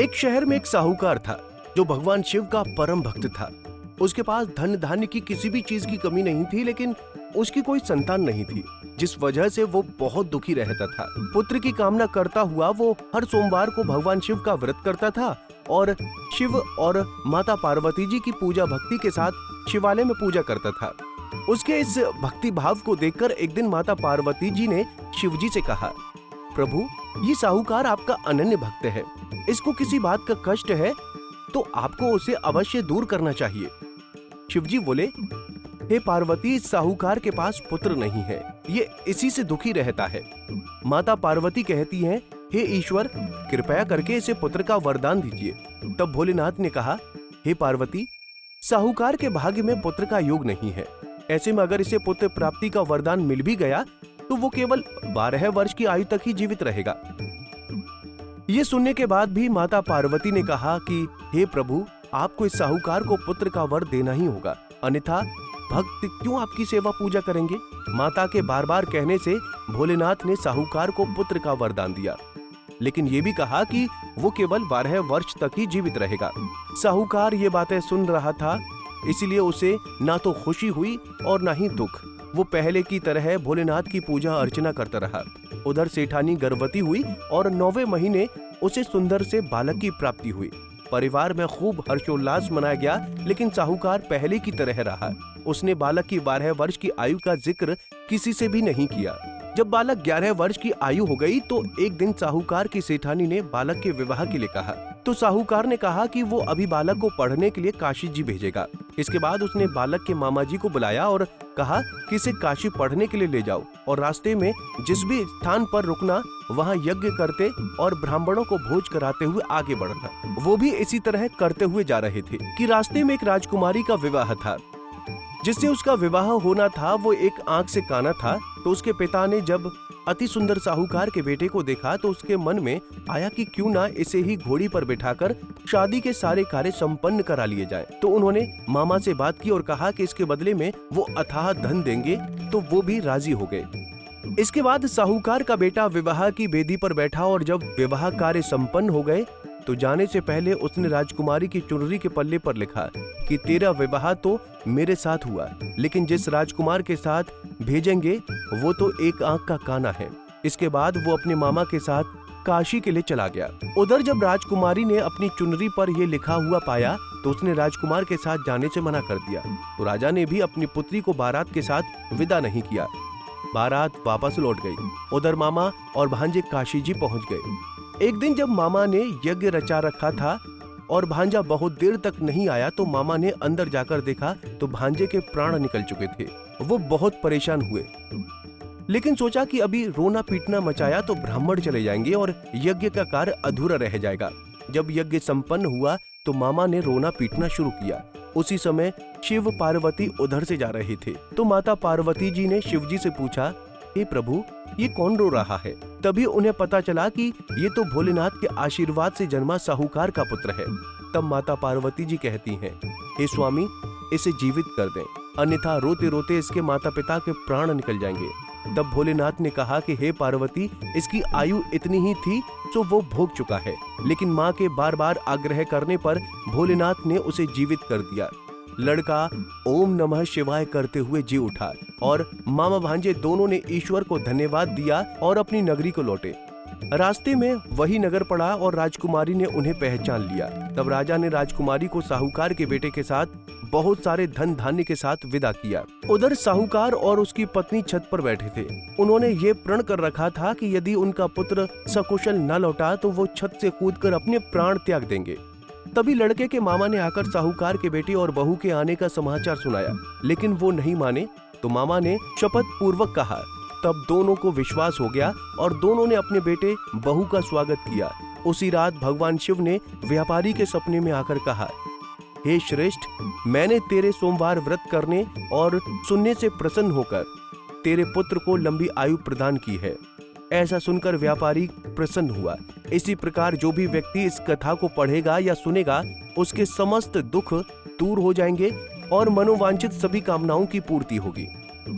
एक शहर में एक साहूकार था जो भगवान शिव का परम भक्त था। उसके पास धन धान्य की किसी भी चीज की कमी नहीं थी, लेकिन उसकी कोई संतान नहीं थी, जिस वजह से वो बहुत दुखी रहता था। पुत्र की कामना करता हुआ वो हर सोमवार को भगवान शिव का व्रत करता था और शिव और माता पार्वती जी की पूजा भक्ति के साथ शिवालय में पूजा करता था। उसके इस भक्ति भाव को देखकर एक दिन माता पार्वती जी ने शिव जी से कहा, प्रभु, ये साहूकार आपका अनन्य भक्त है, इसको किसी बात का कष्ट है तो आपको उसे अवश्य दूर करना चाहिए। शिवजी बोले, हे पार्वती, इस साहूकार के पास पुत्र नहीं है, ये इसी से दुखी रहता है। माता पार्वती कहती हैं, हे ईश्वर, कृपया करके इसे पुत्र का वरदान दीजिए। तब भोलेनाथ ने कहा, हे पार्वती, साहूकार के भाग्य में पुत्र का योग नहीं है। ऐसे में अगर इसे पुत्र प्राप्ति का वरदान मिल भी गया तो वो केवल 12 वर्ष की आयु तक ही जीवित रहेगा। ये सुनने के बाद भी माता पार्वती ने कहा कि हे प्रभु, आपको इस साहूकार को पुत्र का वर देना ही होगा, अन्यथा भक्त क्यों आपकी सेवा पूजा करेंगे। माता के बार बार कहने से भोलेनाथ ने साहूकार को पुत्र का वरदान दिया, लेकिन ये भी कहा कि वो केवल 12 वर्ष तक ही जीवित रहेगा। साहूकार ये बातें सुन रहा था, इसलिए उसे ना तो खुशी हुई और ना ही दुख। वो पहले की तरह भोलेनाथ की पूजा अर्चना करता रहा। उधर सेठानी गर्भवती हुई और 9वें महीने उसे सुंदर से बालक की प्राप्ति हुई। परिवार में खूब हर्षोल्लास मनाया गया, लेकिन साहूकार पहले की तरह रहा। उसने बालक की 12 वर्ष की आयु का जिक्र किसी से भी नहीं किया। जब बालक 11 वर्ष की आयु हो गई तो एक दिन साहूकार की सेठानी ने बालक के विवाह के लिए कहा। तो साहूकार ने कहा कि वो अभी बालक को पढ़ने के लिए काशी जी भेजेगा। इसके बाद उसने बालक के मामा जी को बुलाया और कहा कि इसे काशी पढ़ने के लिए ले जाओ और रास्ते में जिस भी स्थान पर रुकना वहाँ यज्ञ करते और ब्राह्मणों को भोज कराते हुए आगे बढ़ना। वो भी इसी तरह करते हुए जा रहे थे कि रास्ते में एक राजकुमारी का विवाह था। जिससे उसका विवाह होना था वो एक आंख से काना था। तो उसके पिता ने जब अति सुंदर साहूकार के बेटे को देखा तो उसके मन में आया कि क्यों ना इसे ही घोड़ी पर बिठाकर शादी के सारे कार्य संपन्न करा लिए जाए। तो उन्होंने मामा से बात की और कहा कि इसके बदले में वो अथाह धन देंगे, तो वो भी राजी हो गए। इसके बाद साहूकार का बेटा विवाह की वेदी पर बैठा और जब विवाह कार्य संपन्न हो गए तो जाने से पहले उसने राजकुमारी की चुनरी के पल्ले पर लिखा कि तेरा विवाह तो मेरे साथ हुआ, लेकिन जिस राजकुमार के साथ भेजेंगे वो तो एक आंख का काना है। इसके बाद वो अपने मामा के साथ काशी के लिए चला गया। उधर जब राजकुमारी ने अपनी चुनरी पर यह लिखा हुआ पाया तो उसने राजकुमार के साथ जाने से मना कर दिया। तो राजा ने भी अपनी पुत्री को बारात के साथ विदा नहीं किया। बारात वापस लौट गई। उधर मामा और भांजे काशी जी पहुंच गए। एक दिन जब मामा ने यज्ञ रचा रखा था और भांजा बहुत देर तक नहीं आया तो मामा ने अंदर जाकर देखा तो भांजे के प्राण निकल चुके थे। वो बहुत परेशान हुए, लेकिन सोचा कि अभी रोना पीटना मचाया तो ब्राह्मण चले जाएंगे और यज्ञ का कार्य अधूरा रह जाएगा। जब यज्ञ संपन्न हुआ तो मामा ने रोना पीटना शुरू किया। उसी समय शिव पार्वती उधर से जा रहे थे। तो माता पार्वती जी ने शिव जी से पूछा, हे प्रभु, ये कौन रो रहा है। तभी उन्हें पता चला कि ये तो भोलेनाथ के आशीर्वाद से जन्मा साहूकार का पुत्र है। तब माता पार्वती जी कहती हैं, हे स्वामी, इसे जीवित कर दें, अन्यथा रोते रोते इसके माता पिता के प्राण निकल जाएंगे। तब भोलेनाथ ने कहा कि हे पार्वती, इसकी आयु इतनी ही थी तो वो भोग चुका है। लेकिन माँ के बार बार आग्रह करने पर भोलेनाथ ने उसे जीवित कर दिया। लड़का ओम नमः शिवाय करते हुए जी उठा और मामा भांजे दोनों ने ईश्वर को धन्यवाद दिया और अपनी नगरी को लौटे। रास्ते में वही नगर पड़ा और राजकुमारी ने उन्हें पहचान लिया। तब राजा ने राजकुमारी को साहूकार के बेटे के साथ बहुत सारे धन धान्य के साथ विदा किया। उधर साहूकार और उसकी पत्नी छत पर बैठे थे। उन्होंने ये प्रण कर रखा था कि यदि उनका पुत्र सकुशल न लौटा तो वो छत से कूदकर अपने प्राण त्याग देंगे। तभी लड़के के मामा ने आकर साहूकार के बेटे और बहू के आने का समाचार सुनाया, लेकिन वो नहीं माने। तो मामा ने शपथ पूर्वक कहा। तब दोनों को विश्वास हो गया और दोनों ने अपने बेटे बहू का स्वागत किया। उसी रात भगवान शिव ने व्यापारी के सपने में आकर कहा, हे श्रेष्ठ, मैंने तेरे सोमवार व्रत करने और सुनने से प्रसन्न होकर तेरे पुत्र को लंबी आयु प्रदान की है। ऐसा सुनकर व्यापारी प्रसन्न हुआ। इसी प्रकार जो भी व्यक्ति इस कथा को पढ़ेगा या सुनेगा उसके समस्त दुख दूर हो जाएंगे और मनोवांछित सभी कामनाओं की पूर्ति होगी।